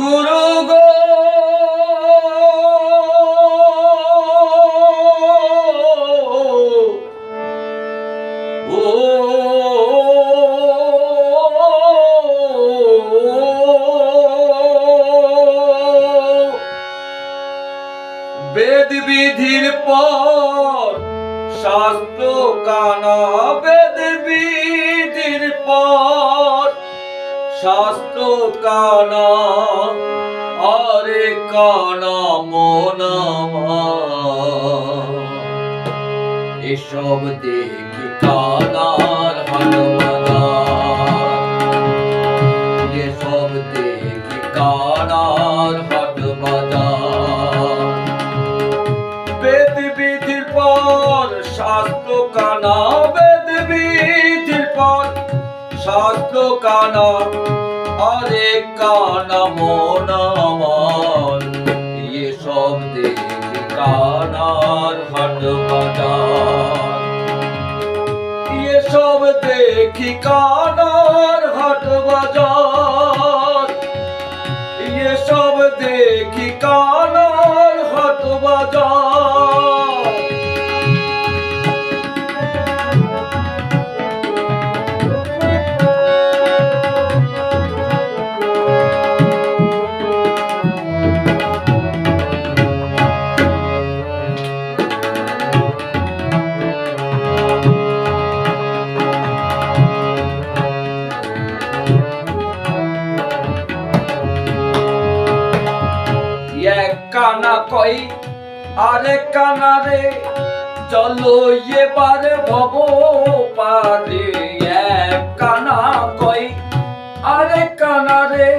গুরু গো বেদ বিধির পর শাস্ত্র কানা, বেদ বিধির পর শাস্ত্র কানা, আরে কানা মন এসব দেখি কানার হাট বাজার, এসব দেখি কানার হাট বাজার। বেদ বিধির পর শাস্ত্র কানা, বেদ বিধির পর শাস্ত্র কানা, আরে কানা মন আমার এসব দেখি কানার হাট বাজার, এসব দেখি কানার হাট বাজার, এসব দেখি কানার হাট বাজার। কানা কই আরে কানা রে, চলো এবার ভব পারে। এক কানা কই আরে কানা রে,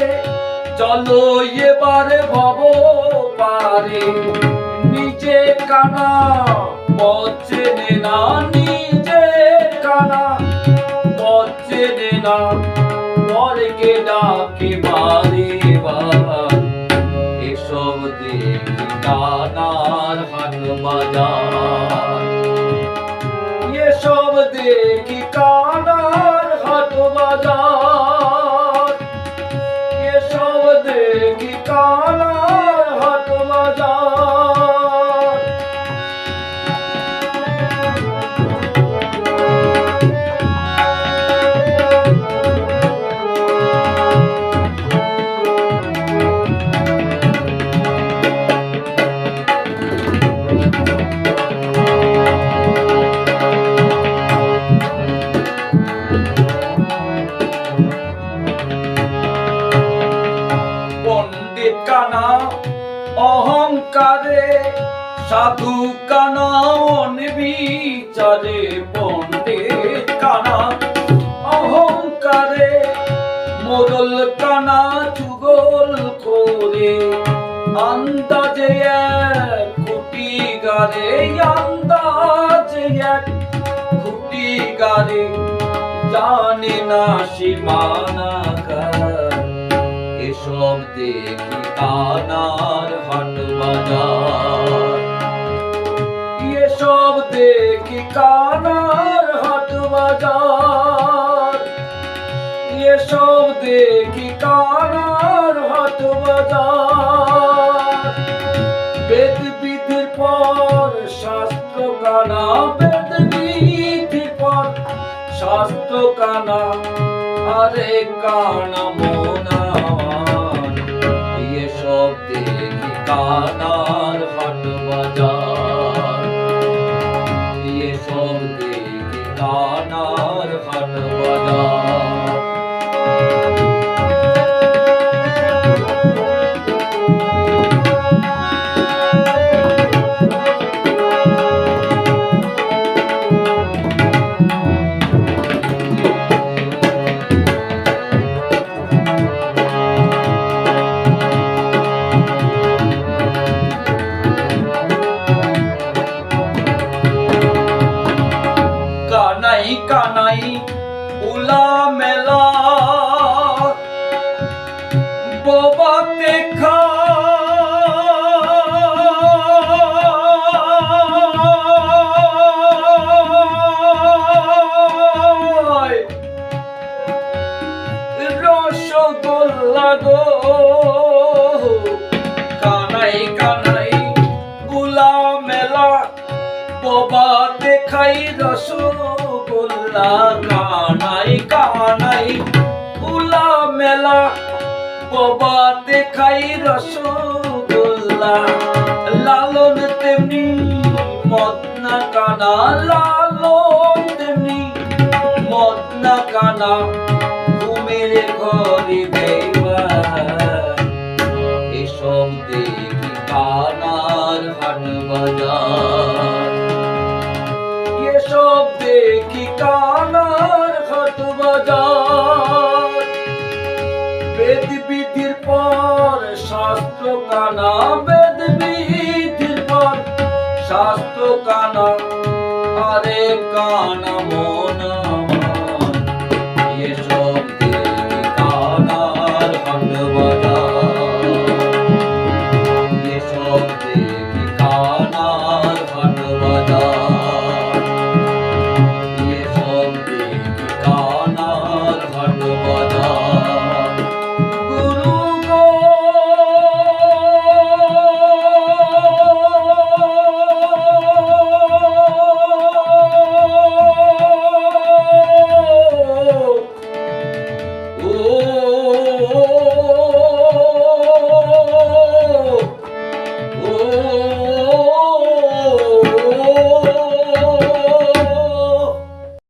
চলো এবার ভব পারে। নিজে কানা বচনে না, নিজে কানা বচনে না, পরকে ডাকে বারে বার। এসব দেখি কানার হাট বাজার, এসব দেখি কানার হাট বাজার, এসব দেখি কানার হাট বাজার। কানা অহংকারে, সাধু কানা অনিবিচারে। পণ্ডিত কানা অহংকারে, মোরল কানা চুগল করে। আন্দাজে এক খুঁটি গারে, আন্দাজে এক খুঁটি গারে, জানে না সীমানা কার। এসব দেখি কানার হাট বাজার, এসব দেখি কানার হাট বাজার, এসব দেখি কানার হাট বাজার। বেদ বিধির পর শাস্ত্র কানা, বেদ বিধির পর শাস্ত্র কানা, আরে কানা মন আমার এসব দেখি কানার হাট বাজার, এসব দেখি কানার হাট বাজার। কানাই কানাই উলা মেলা, বোবা দেখা রসগোল্লা গো। মেলা কানাই কানাই উলা মেলা বাবা দেখাই রসগোল্লা লালন তেমনি মদনা কানা লালন তেমনি মদনা কানা ঘুমের ঘরে দেয়